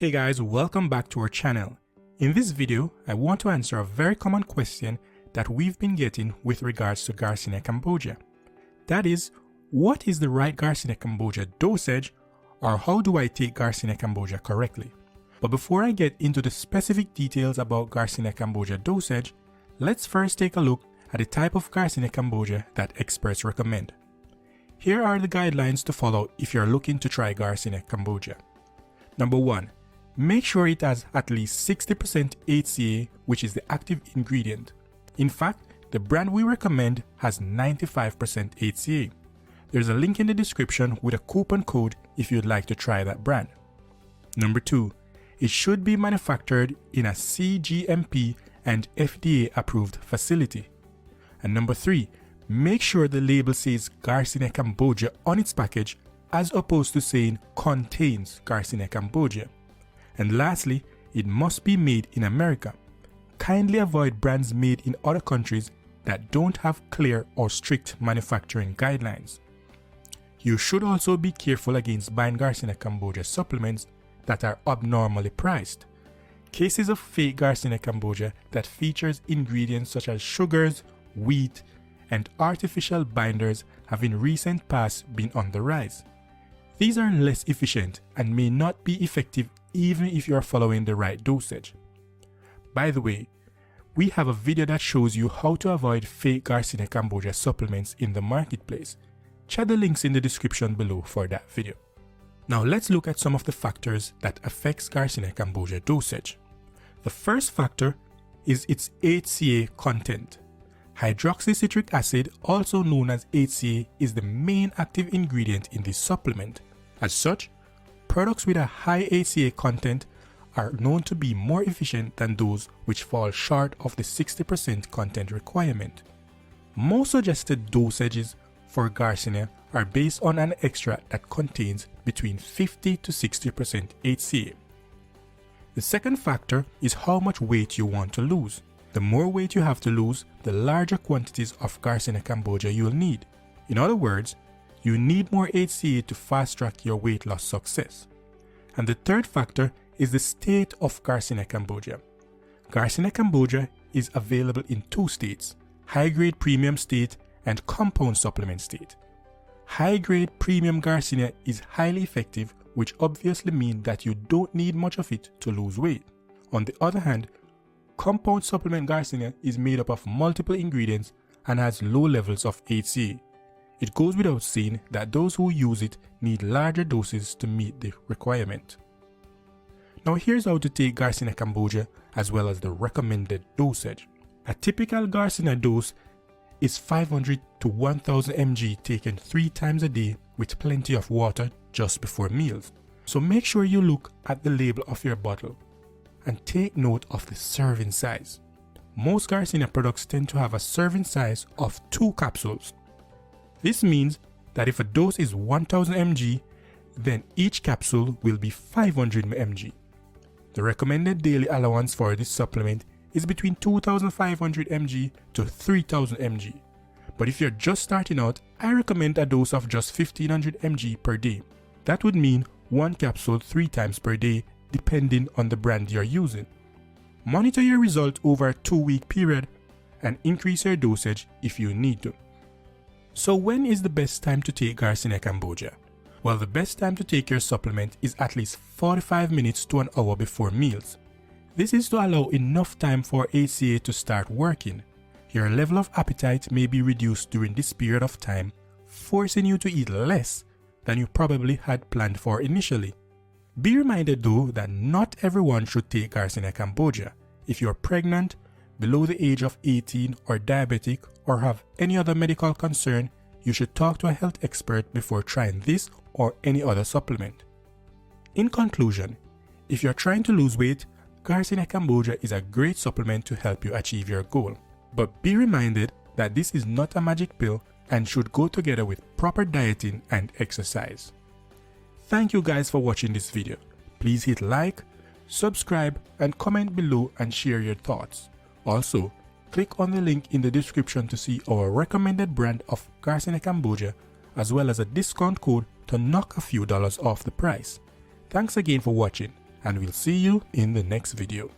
Hey guys, welcome back to our channel. In this video, I want to answer a very common question that we've been getting with regards to Garcinia Cambogia. That is, what is the right Garcinia Cambogia dosage, or how do I take Garcinia Cambogia correctly? But before I get into the specific details about Garcinia Cambogia dosage, let's first take a look at the type of Garcinia Cambogia that experts recommend. Here are the guidelines to follow if you're looking to try Garcinia Cambogia. Number 1. Make sure it has at least 60% HCA, which is the active ingredient. In fact, the brand we recommend has 95% HCA. There's a link in the description with a coupon code if you'd like to try that brand. Number 2. It should be manufactured in a cGMP and FDA approved facility. And number 3. Make sure the label says Garcinia Cambogia on its package as opposed to saying contains Garcinia Cambogia. And lastly, it must be made in America. Kindly avoid brands made in other countries that don't have clear or strict manufacturing guidelines. You should also be careful against buying Garcinia Cambogia supplements that are abnormally priced. Cases of fake Garcinia Cambogia that features ingredients such as sugars, wheat, and artificial binders have in recent past been on the rise. These are less efficient and may not be effective even if you are following the right dosage. By the way, we have a video that shows you how to avoid fake Garcinia Cambogia supplements in the marketplace. Check the links in the description below for that video. Now let's look at some of the factors that affects Garcinia Cambogia dosage. The first factor is its HCA content. Hydroxycitric acid, also known as HCA, is the main active ingredient in this supplement. As such, products with a high HCA content are known to be more efficient than those which fall short of the 60% content requirement. Most suggested dosages for Garcinia are based on an extract that contains between 50 to 60% HCA. The second factor is how much weight you want to lose. The more weight you have to lose, the larger quantities of Garcinia Cambogia you'll need. In other words, you need more HCA to fast-track your weight loss success. And the third factor is the state of Garcinia Cambogia. Garcinia Cambogia is available in two states: high-grade premium state and compound supplement state. High-grade premium Garcinia is highly effective, which obviously means that you don't need much of it to lose weight. On the other hand, compound supplement Garcinia is made up of multiple ingredients and has low levels of HCA. It goes without saying that those who use it need larger doses to meet the requirement. Now here's how to take Garcinia Cambogia as well as the recommended dosage. A typical Garcinia dose is 500 to 1000 mg taken 3 times a day with plenty of water just before meals. So make sure you look at the label of your bottle and take note of the serving size. Most Garcinia products tend to have a serving size of 2 capsules. This means that if a dose is 1000 mg, then each capsule will be 500 mg. The recommended daily allowance for this supplement is between 2500 mg to 3000 mg. But if you're just starting out, I recommend a dose of just 1500 mg per day. That would mean 1 capsule 3 times per day depending on the brand you're using. Monitor your result over a 2-week period and increase your dosage if you need to. So when is the best time to take Garcinia Cambogia? Well, the best time to take your supplement is at least 45 minutes to an hour before meals. This is to allow enough time for HCA to start working. Your level of appetite may be reduced during this period of time, forcing you to eat less than you probably had planned for initially. Be reminded though that not everyone should take Garcinia Cambogia. If you're pregnant, below the age of 18 or diabetic or have any other medical concern, you should talk to a health expert before trying this or any other supplement. In conclusion, if you're trying to lose weight, Garcinia Cambogia is a great supplement to help you achieve your goal. But be reminded that this is not a magic pill and should go together with proper dieting and exercise. Thank you guys for watching this video. Please hit like, subscribe, and comment below and share your thoughts. Also, click on the link in the description to see our recommended brand of Garcinia Cambogia as well as a discount code to knock a few dollars off the price. Thanks again for watching, and we'll see you in the next video.